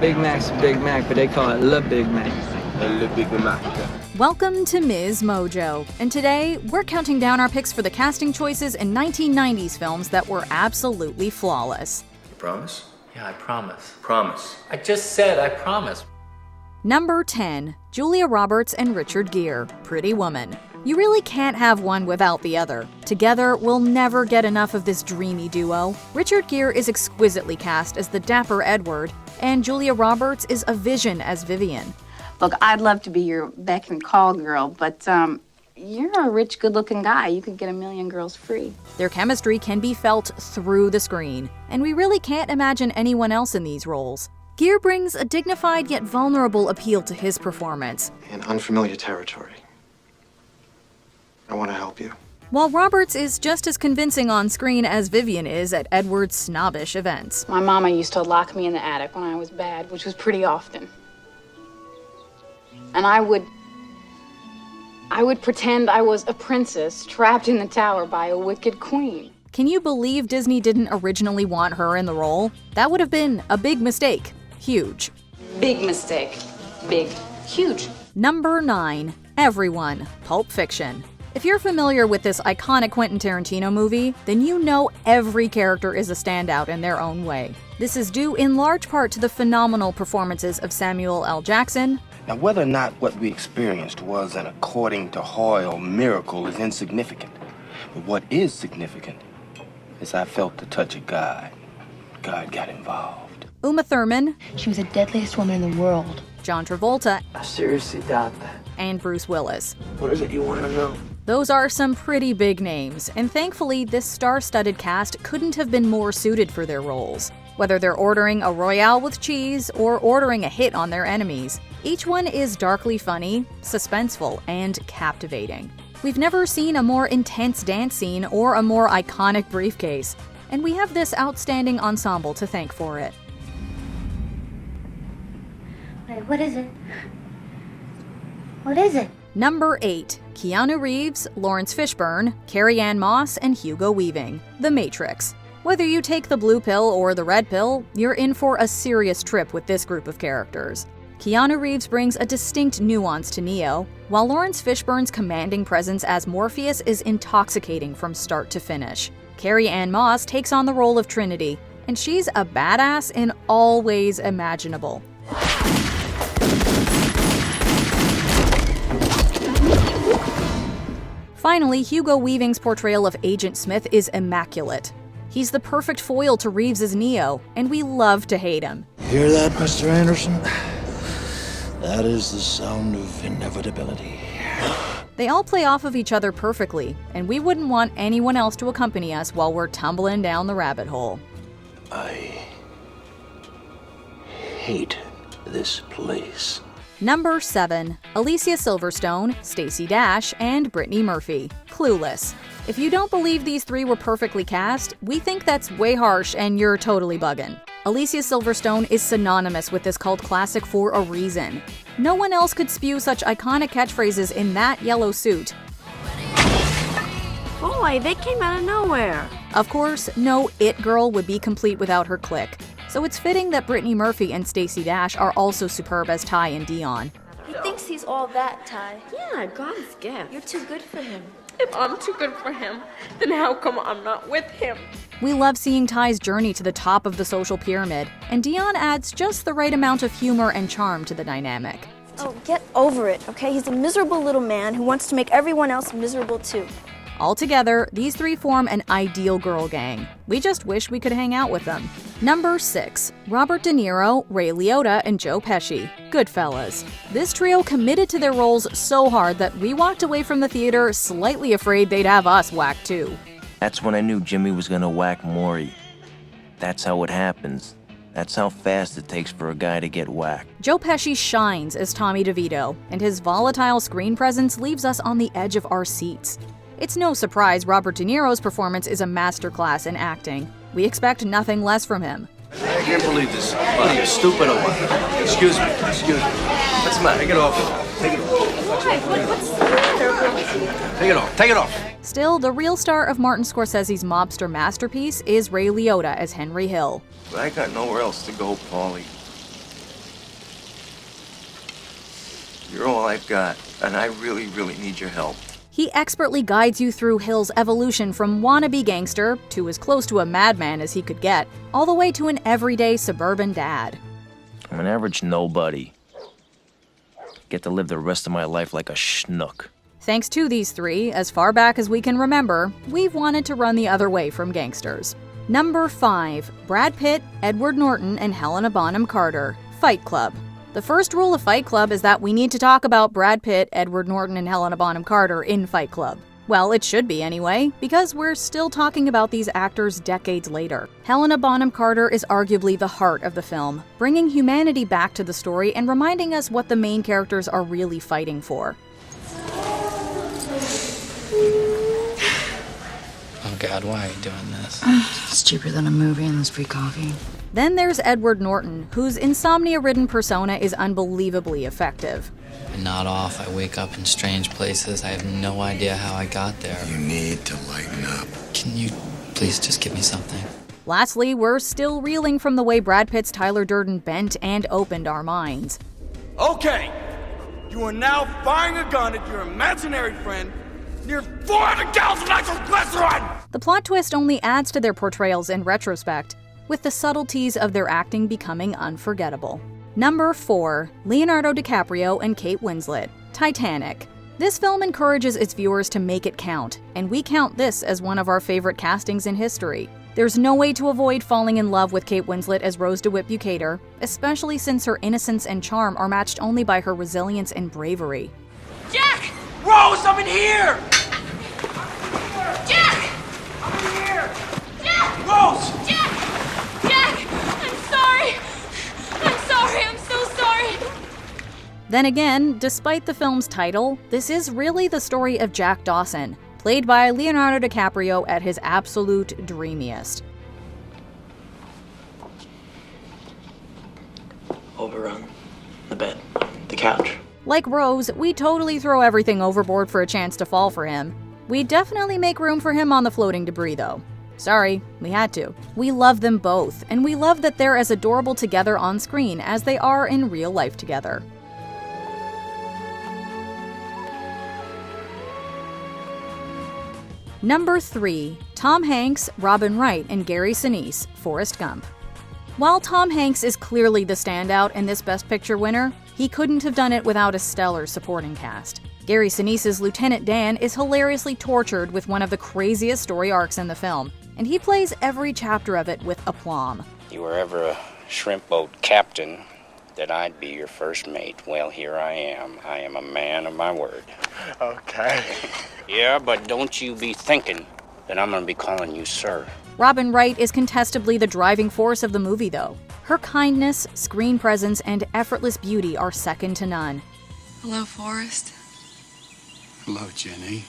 Big Mac's a Big Mac, but they call it Le Big Mac. Le Big Mac. Welcome to MsMojo, and today we're counting down our picks for the casting choices in 1990s films that were absolutely flawless. You promise? Yeah, I promise. Promise. I just said I promise. Number 10. Julia Roberts and Richard Gere, Pretty Woman. You really can't have one without the other. Together, we'll never get enough of this dreamy duo. Richard Gere is exquisitely cast as the dapper Edward, and Julia Roberts is a vision as Vivian. Look, I'd love to be your beck and call girl, but you're a rich, good-looking guy. You could get a million girls free. Their chemistry can be felt through the screen, and we really can't imagine anyone else in these roles. Gere brings a dignified yet vulnerable appeal to his performance. In unfamiliar territory. I want to help you. While Roberts is just as convincing on screen as Vivian is at Edward's snobbish events. My mama used to lock me in the attic when I was bad, which was pretty often. And I would pretend I was a princess trapped in the tower by a wicked queen. Can you believe Disney didn't originally want her in the role? That would have been a big mistake. Huge. Big mistake. Big. Huge. Number 9. Everyone. Pulp Fiction. If you're familiar with this iconic Quentin Tarantino movie, then you know every character is a standout in their own way. This is due in large part to the phenomenal performances of Samuel L. Jackson. Now, whether or not what we experienced was an according to Hoyle miracle is insignificant. But what is significant is I felt the touch of God. God got involved. Uma Thurman. She was the deadliest woman in the world. John Travolta. I seriously doubt that. And Bruce Willis. What is it you want to know? Those are some pretty big names, and thankfully this star-studded cast couldn't have been more suited for their roles. Whether they're ordering a Royale with cheese or ordering a hit on their enemies, each one is darkly funny, suspenseful, and captivating. We've never seen a more intense dance scene or a more iconic briefcase, and we have this outstanding ensemble to thank for it. Wait, what is it? What is it? Number 8. Keanu Reeves, Lawrence Fishburne, Carrie-Anne Moss, and Hugo Weaving. The Matrix. Whether you take the blue pill or the red pill, you're in for a serious trip with this group of characters. Keanu Reeves brings a distinct nuance to Neo, while Lawrence Fishburne's commanding presence as Morpheus is intoxicating from start to finish. Carrie-Anne Moss takes on the role of Trinity, and she's a badass in all ways imaginable. Finally, Hugo Weaving's portrayal of Agent Smith is immaculate. He's the perfect foil to Reeves' Neo, and we love to hate him. Hear that, Mr. Anderson? That is the sound of inevitability. They all play off of each other perfectly, and we wouldn't want anyone else to accompany us while we're tumbling down the rabbit hole. I hate this place. Number 7. Alicia Silverstone, Stacey Dash, and Brittany Murphy. Clueless. If you don't believe these three were perfectly cast, we think that's way harsh and you're totally buggin'. Alicia Silverstone is synonymous with this cult classic for a reason. No one else could spew such iconic catchphrases in that yellow suit. Boy, they came out of nowhere. Of course, no It Girl would be complete without her clique. So it's fitting that Brittany Murphy and Stacey Dash are also superb as Ty and Dion. He thinks he's all that, Ty. Yeah, God's gift. You're too good for him. If I'm too good for him, then how come I'm not with him? We love seeing Ty's journey to the top of the social pyramid, and Dion adds just the right amount of humor and charm to the dynamic. Oh, get over it, okay? He's a miserable little man who wants to make everyone else miserable too. Altogether, these three form an ideal girl gang. We just wish we could hang out with them. Number 6. Robert De Niro, Ray Liotta, and Joe Pesci. Goodfellas. This trio committed to their roles so hard that we walked away from the theater slightly afraid they'd have us whacked too. That's when I knew Jimmy was gonna whack Maury. That's how it happens. That's how fast it takes for a guy to get whacked. Joe Pesci shines as Tommy DeVito, and his volatile screen presence leaves us on the edge of our seats. It's no surprise Robert De Niro's performance is a masterclass in acting. We expect nothing less from him. I can't believe this. What are you, stupid or what? Excuse me. What's the matter? Take it off. Take it off. Why? What's the matter? Take it off. Take it off. Still, the real star of Martin Scorsese's mobster masterpiece is Ray Liotta as Henry Hill. But I got nowhere else to go, Paulie. You're all I've got, and I really, really need your help. He expertly guides you through Hill's evolution from wannabe gangster to as close to a madman as he could get, all the way to an everyday suburban dad. I'm an average nobody. Get to live the rest of my life like a schnook. Thanks to these three, as far back as we can remember, we've wanted to run the other way from gangsters. Number 5. Brad Pitt, Edward Norton, and Helena Bonham Carter, Fight Club. The first rule of Fight Club is that we need to talk about Brad Pitt, Edward Norton, and Helena Bonham Carter in Fight Club. Well, it should be anyway, because we're still talking about these actors decades later. Helena Bonham Carter is arguably the heart of the film, bringing humanity back to the story and reminding us what the main characters are really fighting for. Oh God, why are you doing this? It's cheaper than a movie and there's free coffee. Then there's Edward Norton, whose insomnia-ridden persona is unbelievably effective. I nod off, I wake up in strange places, I have no idea how I got there. You need to lighten up. Can you please just give me something? Lastly, we're still reeling from the way Brad Pitt's Tyler Durden bent and opened our minds. Okay, you are now firing a gun at your imaginary friend near 400 gallons of nitroglycerin! The plot twist only adds to their portrayals in retrospect, with the subtleties of their acting becoming unforgettable. Number 4. Leonardo DiCaprio and Kate Winslet, Titanic. This film encourages its viewers to make it count, and we count this as one of our favorite castings in history. There's no way to avoid falling in love with Kate Winslet as Rose DeWitt Bukater, especially since her innocence and charm are matched only by her resilience and bravery. Jack! Rose, I'm in here! Jack! I'm in here! Jack! Rose! Jack! Jack! I'm sorry! I'm so sorry! Then again, despite the film's title, this is really the story of Jack Dawson, played by Leonardo DiCaprio at his absolute dreamiest. Over on the bed, the couch. Like Rose, we totally throw everything overboard for a chance to fall for him. We definitely make room for him on the floating debris, though. Sorry, we had to. We love them both, and we love that they're as adorable together on screen as they are in real life together. Number 3. Tom Hanks, Robin Wright, and Gary Sinise, Forrest Gump. While Tom Hanks is clearly the standout in this Best Picture winner, he couldn't have done it without a stellar supporting cast. Gary Sinise's Lieutenant Dan is hilariously tortured with one of the craziest story arcs in the film, and he plays every chapter of it with aplomb. You were ever a shrimp boat captain, that I'd be your first mate. Well, here I am. I am a man of my word. Okay. Yeah, but don't you be thinking that I'm gonna be calling you sir. Robin Wright is contestably the driving force of the movie, though. Her kindness, screen presence, and effortless beauty are second to none. Hello, Forrest. Hello, Jenny.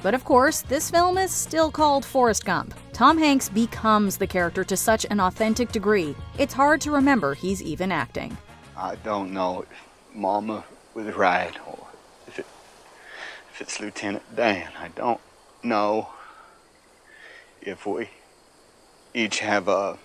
But of course, this film is still called Forrest Gump. Tom Hanks becomes the character to such an authentic degree, it's hard to remember he's even acting. I don't know if Mama was right, or if it's Lieutenant Dan. I don't know if we each have a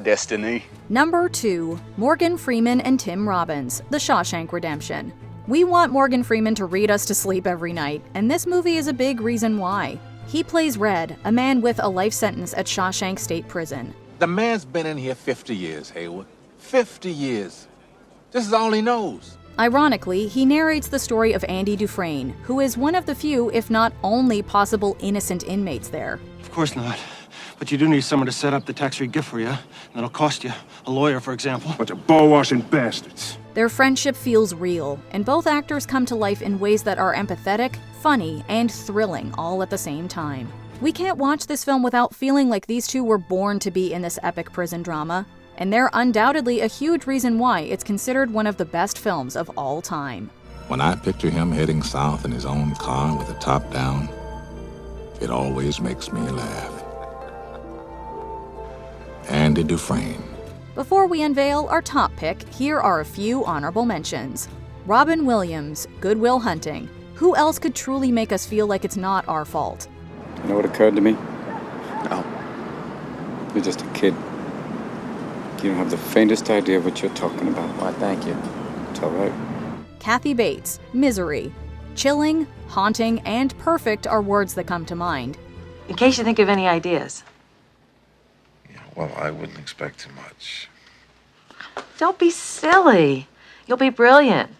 destiny. Number 2. Morgan Freeman and Tim Robbins, The Shawshank Redemption. We want Morgan Freeman to read us to sleep every night, and this movie is a big reason why. He plays Red, a man with a life sentence at Shawshank State Prison. The man's been in here 50 years, Haywood. 50 years. This is all he knows. Ironically, he narrates the story of Andy Dufresne, who is one of the few, if not only, possible innocent inmates there. Of course not. But you do need someone to set up the tax-free gift for you. And that'll cost you. A lawyer, for example. Bunch of ball-washing bastards. Their friendship feels real, and both actors come to life in ways that are empathetic, funny, and thrilling all at the same time. We can't watch this film without feeling like these two were born to be in this epic prison drama, and they're undoubtedly a huge reason why it's considered one of the best films of all time. When I picture him heading south in his own car with the top down, it always makes me laugh. Andy Dufresne. Before we unveil our top pick, here are a few honorable mentions. Robin Williams, Good Will Hunting. Who else could truly make us feel like it's not our fault? You know what occurred to me? You're just a kid. You don't have the faintest idea what you're talking about. Why, thank you. It's all right. Kathy Bates, Misery. Chilling, haunting, and perfect are words that come to mind. In case you think of any ideas. Well, I wouldn't expect too much. Don't be silly. You'll be brilliant.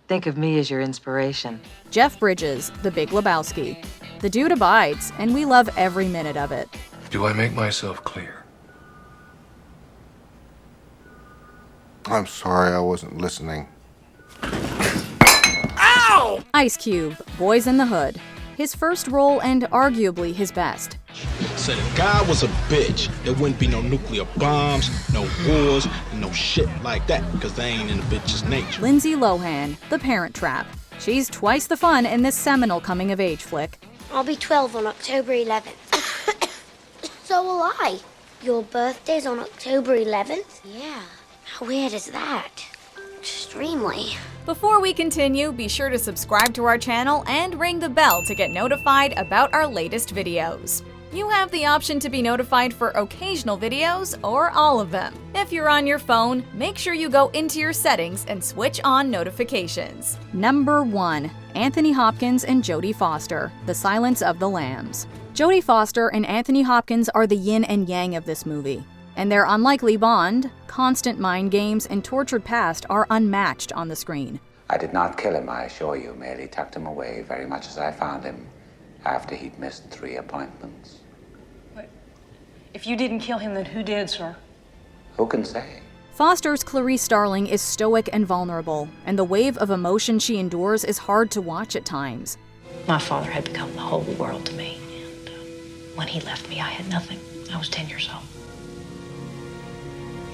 Think of me as your inspiration. Jeff Bridges, The Big Lebowski. The dude abides, and we love every minute of it. Do I make myself clear? I'm sorry, I wasn't listening. Ow! Ice Cube, Boys in the Hood. His first role and arguably his best. Said if God was a bitch, there wouldn't be no nuclear bombs, no wars, and no shit like that, because they ain't in a bitch's nature. Lindsay Lohan, The Parent Trap. She's twice the fun in this seminal coming-of-age flick. I'll be 12 on October 11th. So will I. Your birthday's on October 11th? Yeah. How weird is that? Extremely. Before we continue, be sure to subscribe to our channel and ring the bell to get notified about our latest videos. You have the option to be notified for occasional videos or all of them. If you're on your phone, make sure you go into your settings and switch on notifications. Number 1. Anthony Hopkins and Jodie Foster, The Silence of the Lambs. Jodie Foster and Anthony Hopkins are the yin and yang of this movie. And their unlikely bond, constant mind games, and tortured past are unmatched on the screen. I did not kill him, I assure you, merely tucked him away very much as I found him after he'd missed 3 appointments. If you didn't kill him, then who did, sir? Who can say? Foster's Clarice Starling is stoic and vulnerable, and the wave of emotion she endures is hard to watch at times. My father had become the whole world to me, and when he left me, I had nothing. I was 10 years old.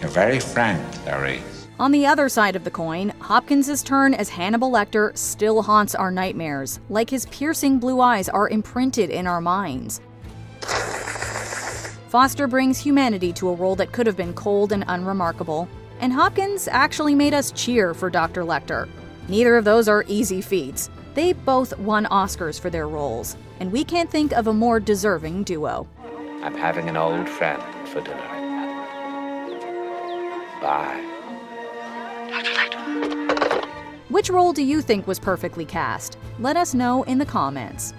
You're very frank, Clarice. On the other side of the coin, Hopkins' turn as Hannibal Lecter still haunts our nightmares, like his piercing blue eyes are imprinted in our minds. Foster brings humanity to a role that could have been cold and unremarkable, and Hopkins actually made us cheer for Dr. Lecter. Neither of those are easy feats. They both won Oscars for their roles, and we can't think of a more deserving duo. I'm having an old friend for dinner. Bye. Which role do you think was perfectly cast? Let us know in the comments.